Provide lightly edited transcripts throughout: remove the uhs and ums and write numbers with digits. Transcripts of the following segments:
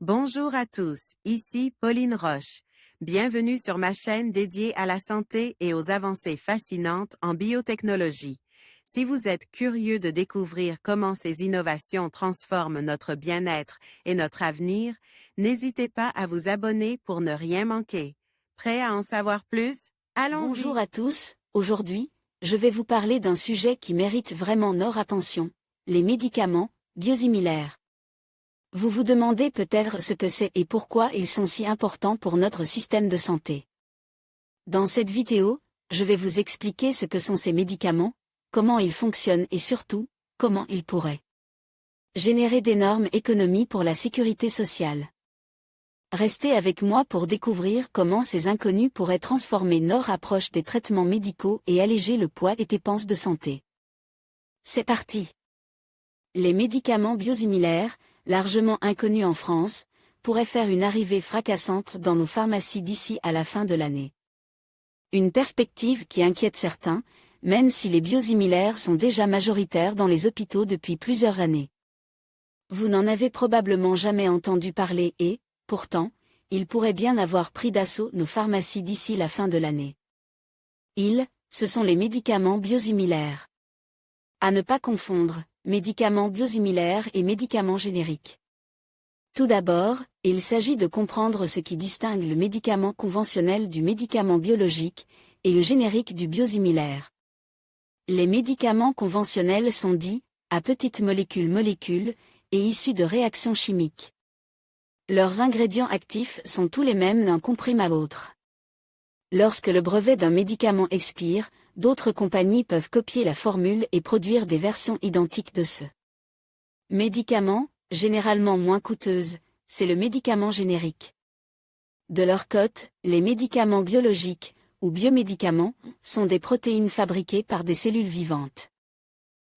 Bonjour à tous, ici Pauline Roche. Bienvenue sur ma chaîne dédiée à la santé et aux avancées fascinantes en biotechnologie. Si vous êtes curieux de découvrir comment ces innovations transforment notre bien-être et notre avenir, n'hésitez pas à vous abonner pour ne rien manquer. Prêt à en savoir plus? Bonjour Allons-y! à tous, aujourd'hui, je vais vous parler d'un sujet qui mérite vraiment notre attention, les médicaments biosimilaires. Vous vous demandez peut-être ce que c'est et pourquoi ils sont si importants pour notre système de santé. Dans cette vidéo, je vais vous expliquer ce que sont ces médicaments, comment ils fonctionnent et surtout, comment ils pourraient générer d'énormes économies pour la sécurité sociale. Restez avec moi pour découvrir comment ces inconnus pourraient transformer notre approche des traitements médicaux et alléger le poids des dépenses de santé. C'est parti! Les médicaments biosimilaires, largement inconnus en France, pourraient faire une arrivée fracassante dans nos pharmacies d'ici à la fin de l'année. Une perspective qui inquiète certains, même si les biosimilaires sont déjà majoritaires dans les hôpitaux depuis plusieurs années. Vous n'en avez probablement jamais entendu parler et, pourtant, il pourrait bien avoir pris d'assaut nos pharmacies d'ici la fin de l'année. Ce sont les médicaments biosimilaires. À ne pas confondre, médicaments biosimilaires et médicaments génériques. Tout d'abord, il s'agit de comprendre ce qui distingue le médicament conventionnel du médicament biologique, et le générique du biosimilaire. Les médicaments conventionnels sont dits, à petites molécules, et issus de réactions chimiques. Leurs ingrédients actifs sont tous les mêmes d'un comprimé à l'autre. Lorsque le brevet d'un médicament expire, d'autres compagnies peuvent copier la formule et produire des versions identiques de ce médicament, généralement moins coûteuses, c'est le médicament générique. De leur côté, les médicaments biologiques, ou biomédicaments, sont des protéines fabriquées par des cellules vivantes.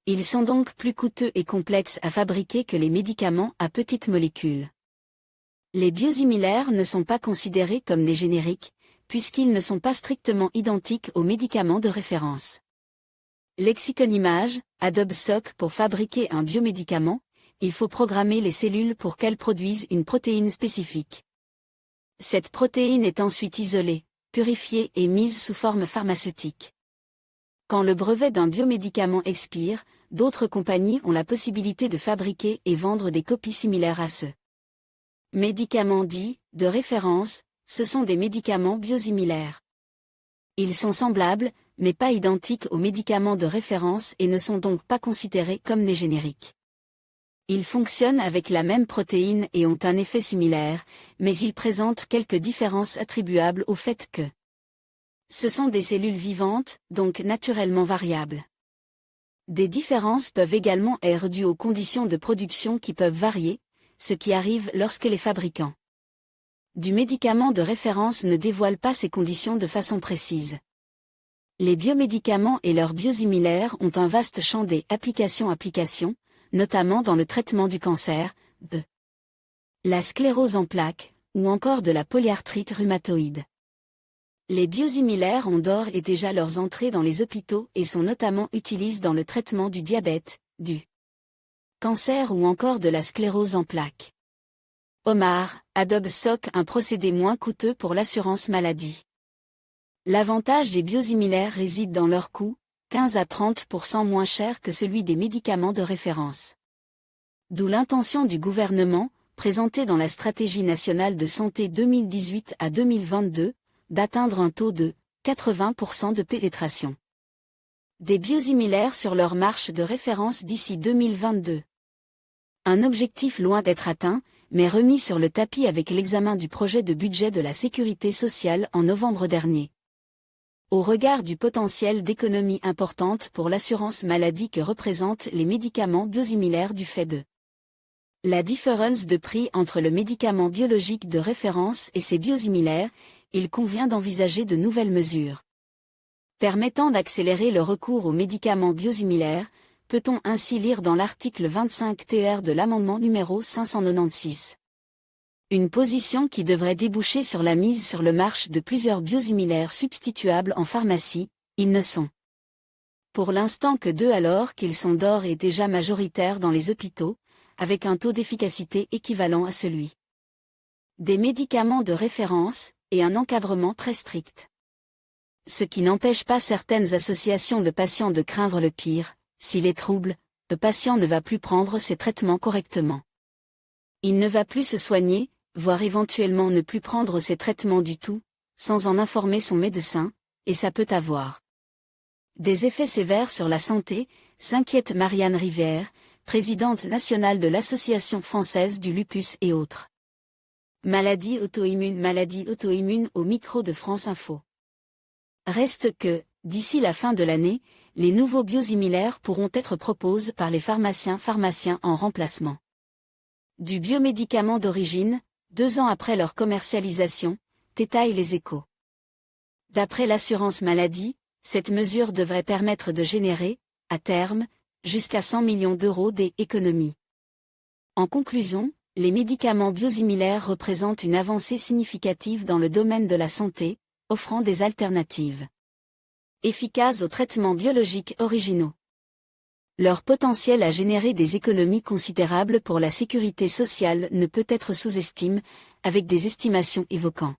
Ils sont donc plus coûteux et complexes à fabriquer que les médicaments à petites molécules. Les biosimilaires ne sont pas considérés comme des génériques, puisqu'ils ne sont pas strictement identiques aux médicaments de référence. Lexicon-image, Adobe SOC pour fabriquer un biomédicament, il faut programmer les cellules pour qu'elles produisent une protéine spécifique. Cette protéine est ensuite isolée, purifiée et mise sous forme pharmaceutique. Quand le brevet d'un biomédicament expire, d'autres compagnies ont la possibilité de fabriquer et vendre des copies similaires à ceux. Médicaments dits de référence, ce sont des médicaments biosimilaires. Ils sont semblables, mais pas identiques aux médicaments de référence et ne sont donc pas considérés comme des génériques. Ils fonctionnent avec la même protéine et ont un effet similaire, mais ils présentent quelques différences attribuables au fait que ce sont des cellules vivantes, donc naturellement variables. Des différences peuvent également être dues aux conditions de production qui peuvent varier, ce qui arrive lorsque les fabricants du médicament de référence ne dévoilent pas ces conditions de façon précise. Les biomédicaments et leurs biosimilaires ont un vaste champ des applications, notamment dans le traitement du cancer, de la sclérose en plaques, ou encore de la polyarthrite rhumatoïde. Les biosimilaires ont d'ores et déjà leurs entrées dans les hôpitaux et sont notamment utilisés dans le traitement du diabète, du cancer ou encore de la sclérose en plaques. Adobe SOC, un procédé moins coûteux pour l'assurance maladie. L'avantage des biosimilaires réside dans leur coût, 15 à 30% moins cher que celui des médicaments de référence. D'où l'intention du gouvernement, présentée dans la Stratégie nationale de santé 2018 à 2022, d'atteindre un taux de 80% de pénétration des biosimilaires sur leur marche de référence d'ici 2022. Un objectif loin d'être atteint, mais remis sur le tapis avec l'examen du projet de budget de la sécurité sociale en novembre dernier. Au regard du potentiel d'économie importante pour l'assurance maladie que représentent les médicaments biosimilaires du fait de la différence de prix entre le médicament biologique de référence et ses biosimilaires, il convient d'envisager de nouvelles mesures permettant d'accélérer le recours aux médicaments biosimilaires, peut-on ainsi lire dans l'article 25 de l'amendement numéro 596. Une position qui devrait déboucher sur la mise sur le marché de plusieurs biosimilaires substituables en pharmacie, ils ne sont pour l'instant que 2 alors qu'ils sont d'ores et déjà majoritaires dans les hôpitaux, avec un taux d'efficacité équivalent à celui des médicaments de référence, et un encadrement très strict. Ce qui n'empêche pas certaines associations de patients de craindre le pire: s'il est trouble, le patient ne va plus prendre ses traitements correctement. Il ne va plus se soigner, voire éventuellement ne plus prendre ses traitements du tout, sans en informer son médecin, et ça peut avoir des effets sévères sur la santé, s'inquiète Marianne Rivière, présidente nationale de l'Association française du lupus et autres maladies auto-immunes au micro de France Info. Reste que, d'ici la fin de l'année, les nouveaux biosimilaires pourront être proposés par les pharmaciens en remplacement du biomédicament d'origine, 2 ans après leur commercialisation, détaillent les Échos. D'après l'assurance maladie, cette mesure devrait permettre de générer, à terme, jusqu'à 100 millions d'euros d'économies. En conclusion, les médicaments biosimilaires représentent une avancée significative dans le domaine de la santé, offrant des alternatives efficaces aux traitements biologiques originaux. Leur potentiel à générer des économies considérables pour la sécurité sociale ne peut être sous-estimé, avec des estimations évoquant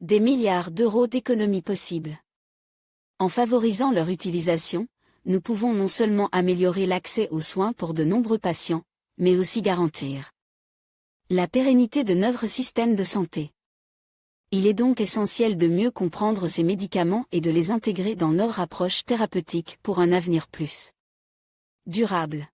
des milliards d'euros d'économies possibles. En favorisant leur utilisation, nous pouvons non seulement améliorer l'accès aux soins pour de nombreux patients, mais aussi garantir la pérennité de notre système de santé. Il est donc essentiel de mieux comprendre ces médicaments et de les intégrer dans notre approche thérapeutique pour un avenir plus durable.